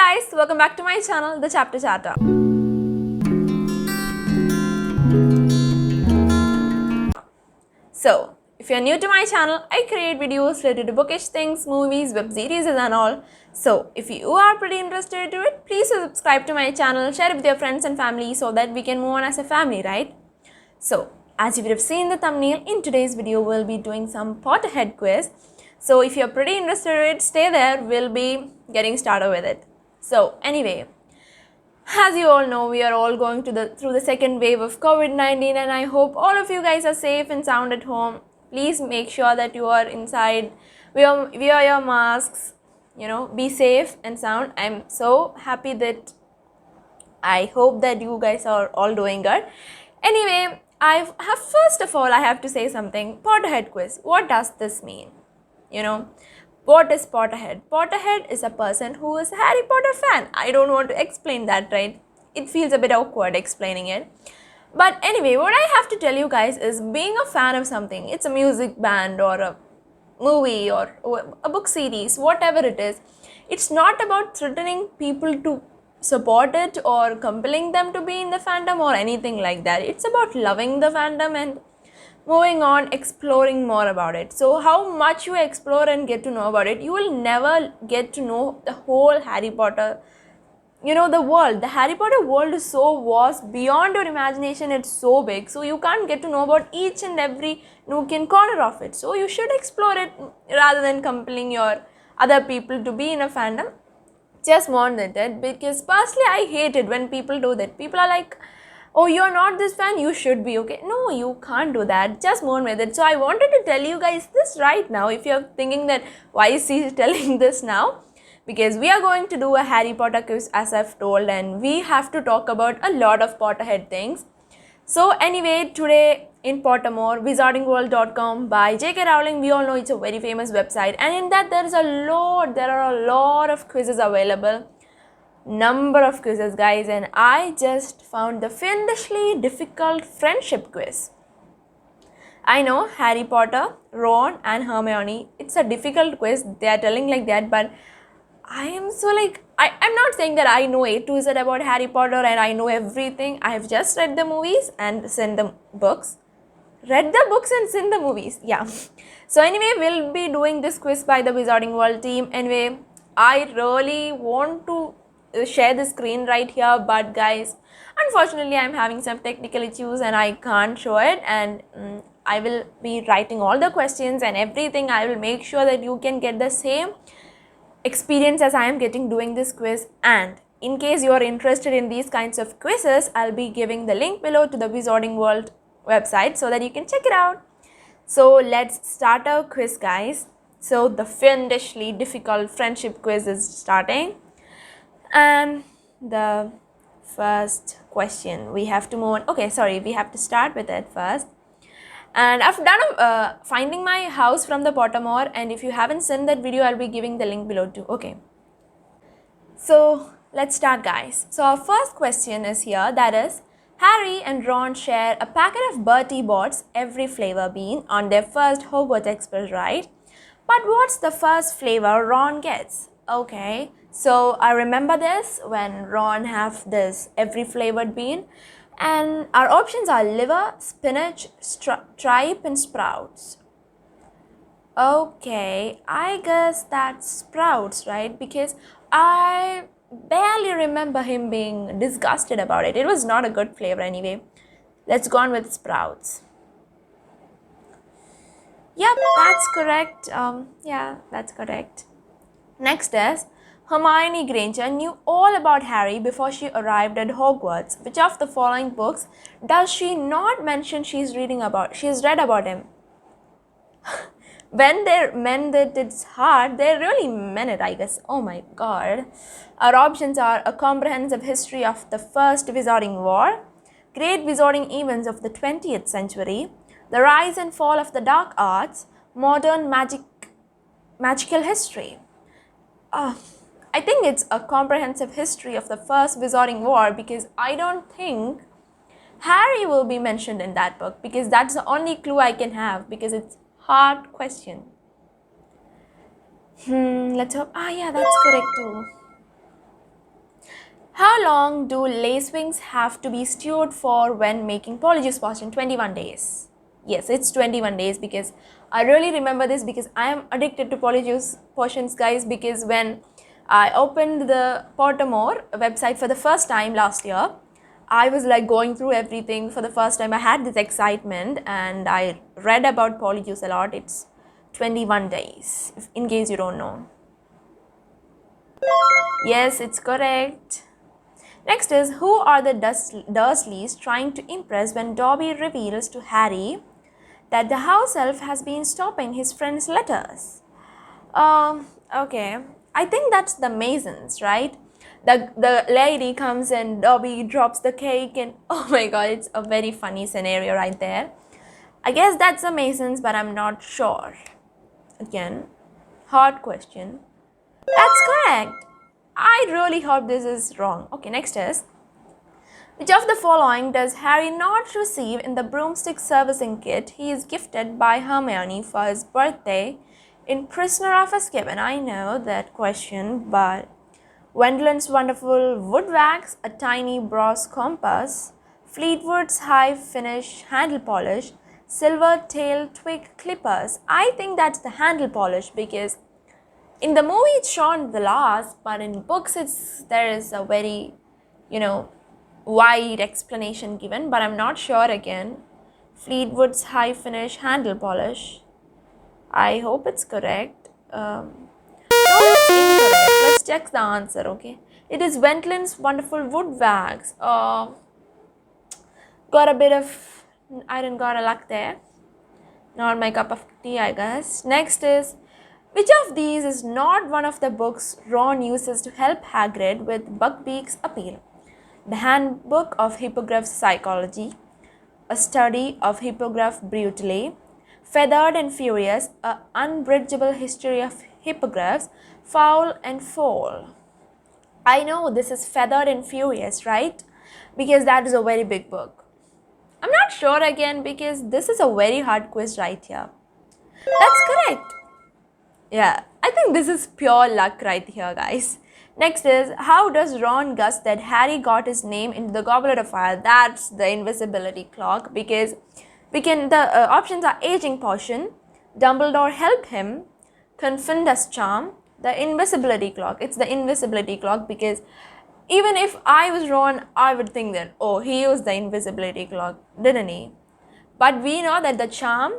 guys, welcome back to my channel, The Chapter Chatter. So, if you're new to my channel, I create videos related to bookish things, movies, web series and all. So, if you are pretty interested in it, please subscribe to my channel, share it with your friends and family so that we can move on as a family, right? So, as you would have seen the thumbnail, in today's video we'll be doing some Potterhead quiz. So, if you're pretty interested in it, stay there, we'll be getting started with it. So, anyway, as you all know, we are all going through the second wave of COVID-19 and I hope all of you guys are safe and sound at home. Please make sure that you are inside, wear your masks, be safe and sound. I'm so happy that I hope that you guys are all doing good. Anyway, first of all, I have to say something. Potterhead quiz. What does this mean? What is Potterhead? Potterhead is a person who is a Harry Potter fan. I don't want to explain that, right? It feels a bit awkward explaining it. But anyway, what I have to tell you guys is being a fan of something, it's a music band or a movie or a book series, whatever it is, it's not about threatening people to support it or compelling them to be in the fandom or anything like that. It's about loving the fandom and moving on, exploring more about it. So how much you explore and get to know about it, you will never get to know the whole Harry Potter, the world. The Harry Potter world is so vast, beyond your imagination, it's so big. So you can't get to know about each and every nook and corner of it. So you should explore it rather than compelling your other people to be in a fandom. Just want it, because personally I hate it when people do that. People are like, oh, you're not this fan, you should be, okay? No, you can't do that. Just mourn with it. So I wanted to tell you guys this right now. If you're thinking that why is he telling this now? Because we are going to do a Harry Potter quiz as I've told, and we have to talk about a lot of Potterhead things. So anyway, today in Pottermore, wizardingworld.com by J.K. Rowling, we all know it's a very famous website, and in that there are a lot of quizzes available. Number of quizzes, guys, and I just found the fiendishly difficult friendship quiz. I know Harry Potter, Ron and Hermione, it's a difficult quiz, they are telling like that, but I am so like, I'm not saying that I know A to Z about Harry Potter and I know everything. I have just read the movies and seen the books. Read the books and seen the movies, yeah. So anyway, we'll be doing this quiz by the Wizarding World team. Anyway, I really want to share the screen right here, but guys, unfortunately I'm having some technical issues and I can't show it, and I will be writing all the questions and everything. I will make sure that you can get the same experience as I am getting doing this quiz, and in case you are interested in these kinds of quizzes, I'll be giving the link below to the Wizarding World website so that you can check it out. So let's start our quiz, guys. So the fiendishly difficult friendship quiz is starting. And the first question, we have to move on. Okay, sorry, we have to start with it first. And I've done finding my house from the Pottermore, and if you haven't seen that video, I'll be giving the link below too. Okay. So let's start, guys. So our first question is here, that is, Harry and Ron share a packet of Bertie Bott's every flavor bean on their first Hogwarts Express ride. But what's the first flavor Ron gets? Okay. So I remember this when Ron have this every flavored bean, and our options are liver, spinach, tripe and sprouts. Okay, I guess that's sprouts, right? Because I barely remember him being disgusted about it. It was not a good flavor anyway. Let's go on with sprouts. Yep, that's correct. Yeah, that's correct. Next is, Hermione Granger knew all about Harry before she arrived at Hogwarts. Which of the following books does she not mention she's read about him? When they meant that it's hard, they really meant it, I guess. Oh my god. Our options are A Comprehensive History of the First Wizarding War, Great Wizarding Events of the 20th Century, The Rise and Fall of the Dark Arts, Modern Magical History. I think it's A Comprehensive History of the First Wizarding War, because I don't think Harry will be mentioned in that book, because that's the only clue I can have, because it's hard question. Let's hope. Yeah, that's correct too. How long do lacewings have to be stewed for when making polyjuice potion? 21 days. Yes, it's 21 days because I really remember this because I am addicted to polyjuice potions, guys, because when I opened the Pottermore website for the first time last year, I was like going through everything for the first time. I had this excitement and I read about polyjuice a lot. It's 21 days, in case you don't know. Yes, it's correct. Next is, who are the Dursleys trying to impress when Dobby reveals to Harry that the house elf has been stopping his friend's letters? Okay. I think that's the Masons, right? The lady comes and Dobby drops the cake and oh my god, it's a very funny scenario right there. I guess that's the Masons, but I'm not sure. Again, hard question. That's correct. I really hope this is wrong. Okay, next is, which of the following does Harry not receive in the broomstick servicing kit he is gifted by Hermione for his birthday in Prisoner of Azkaban? I know that question, but Gwendolyn's wonderful wood wax, a tiny brass compass, Fleetwood's high finish handle polish, silver tail twig clippers. I think that's the handle polish because in the movie it's shown the last, but in books there is a very, wide explanation given, but I'm not sure again. Fleetwood's high finish handle polish. I hope it's correct. No, it's incorrect. Let's check the answer, okay? It is Wentlin's wonderful wood wax. Got a bit of, I didn't got a luck there. Not my cup of tea, I guess. Next is, which of these is not one of the books Ron uses to help Hagrid with Buckbeak's appeal? The Handbook of Hippogriff Psychology, a study of hippogriff brutally, Feathered and Furious, an unbridgeable history of hippogriffs, Foul and Foal. I know this is Feathered and Furious, right? Because that is a very big book. I'm not sure again because this is a very hard quiz right here. That's correct. Yeah, I think this is pure luck right here, guys. Next is, how does Ron guess that Harry got his name into the Goblet of Fire? That's the invisibility clock because the options are aging potion, Dumbledore help him, Confindus charm, the invisibility clock. It's the invisibility clock because even if I was Ron, I would think that, oh, he used the invisibility clock, didn't he? But we know that the charm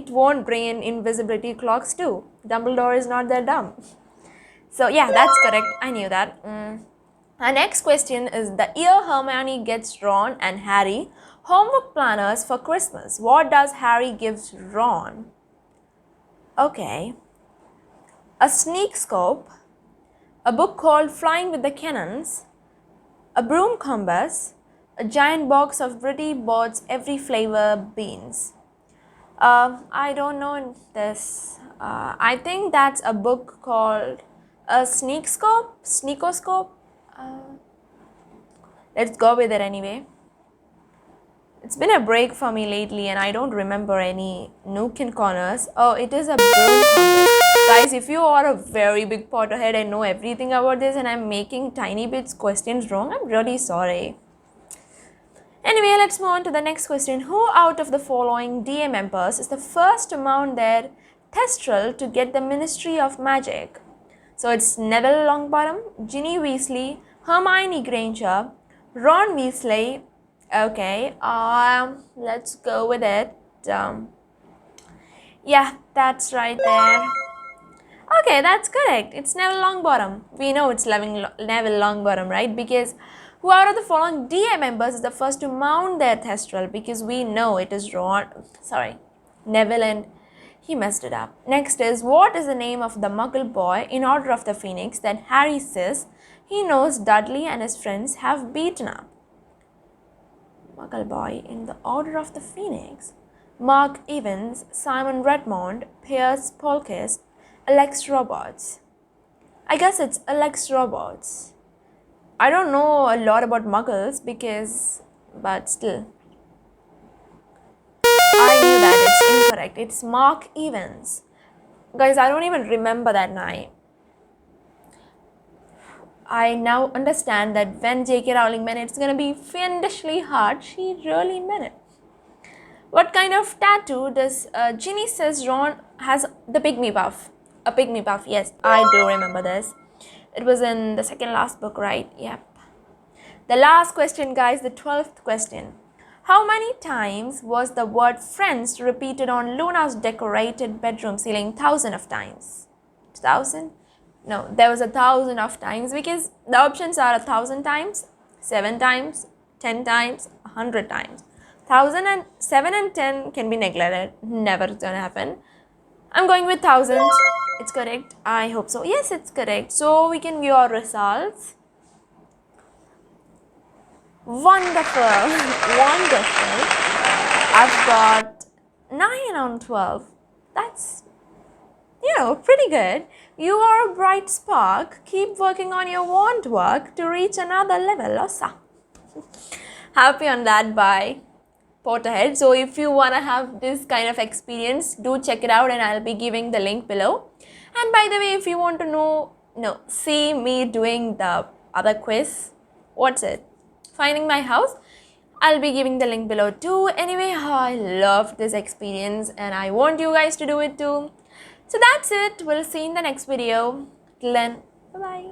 won't bring in invisibility clocks too. Dumbledore is not that dumb. So yeah, that's correct. I knew that. Our next question is, the year Hermione gets Ron and Harry homework planners for Christmas, what does Harry gives Ron? Okay. A sneak scope, a book called Flying with the Cannons, a broom compass, a giant box of Pretty Bird's every flavor beans. I don't know this. I think that's a book called a sneakoscope. Let's go with it anyway. It's been a break for me lately and I don't remember any nook and corners. Oh, it is a broom compass. Guys, if you are a very big Potterhead and know everything about this and I'm making tiny bits questions wrong, I'm really sorry. Anyway, let's move on to the next question. Who out of the following DA members is the first to mount their Thestral to get the Ministry of Magic? So it's Neville Longbottom, Ginny Weasley, Hermione Granger, Ron Weasley. Okay, let's go with it. Yeah, that's right there. Okay, that's correct. It's Neville Longbottom. We know it's Neville Longbottom, right? Because who out of the following DA members is the first to mount their Thestral? Because we know it is Neville, and he messed it up. Next is, what is the name of the Muggle boy in Order of the Phoenix that Harry says he knows Dudley and his friends have beaten up? Muggle boy in the Order of the Phoenix. Mark Evans, Simon Redmond, Pierce Polkis, Alex Roberts. I guess it's Alex Roberts. I don't know a lot about Muggles but still. I knew that it's incorrect. It's Mark Evans. Guys, I don't even remember that name. I now understand that when J.K. Rowling meant it's gonna be fiendishly hard, she really meant it. What kind of tattoo does Ginny says Ron has the pygmy puff? A pygmy puff, yes, I do remember this. It was in the second last book, right? Yep. The last question, guys, the 12th question. How many times was the word friends repeated on Luna's decorated bedroom ceiling? 1,000 of times. 1,000? No, there was 1,000 of times because the options are 1,000 times, 7 times, 10 times, 100 times. 1,000 and 7 and 10 can be neglected. Never gonna happen. I'm going with 1,000. It's correct. I hope so. Yes, it's correct. So we can view our results. Wonderful. Wonderful. I've got 9 on 12. That's, pretty good. You are a bright spark. Keep working on your wand work to reach another level. Ossa. Happy on that. Bye. Potterhead. So if you want to have this kind of experience, do check it out and I'll be giving the link below. And by the way, if you want to see me doing the other quiz, what's it? Finding my house, I'll be giving the link below too. Anyway, I loved this experience and I want you guys to do it too. So that's it. We'll see you in the next video. Till then, bye-bye.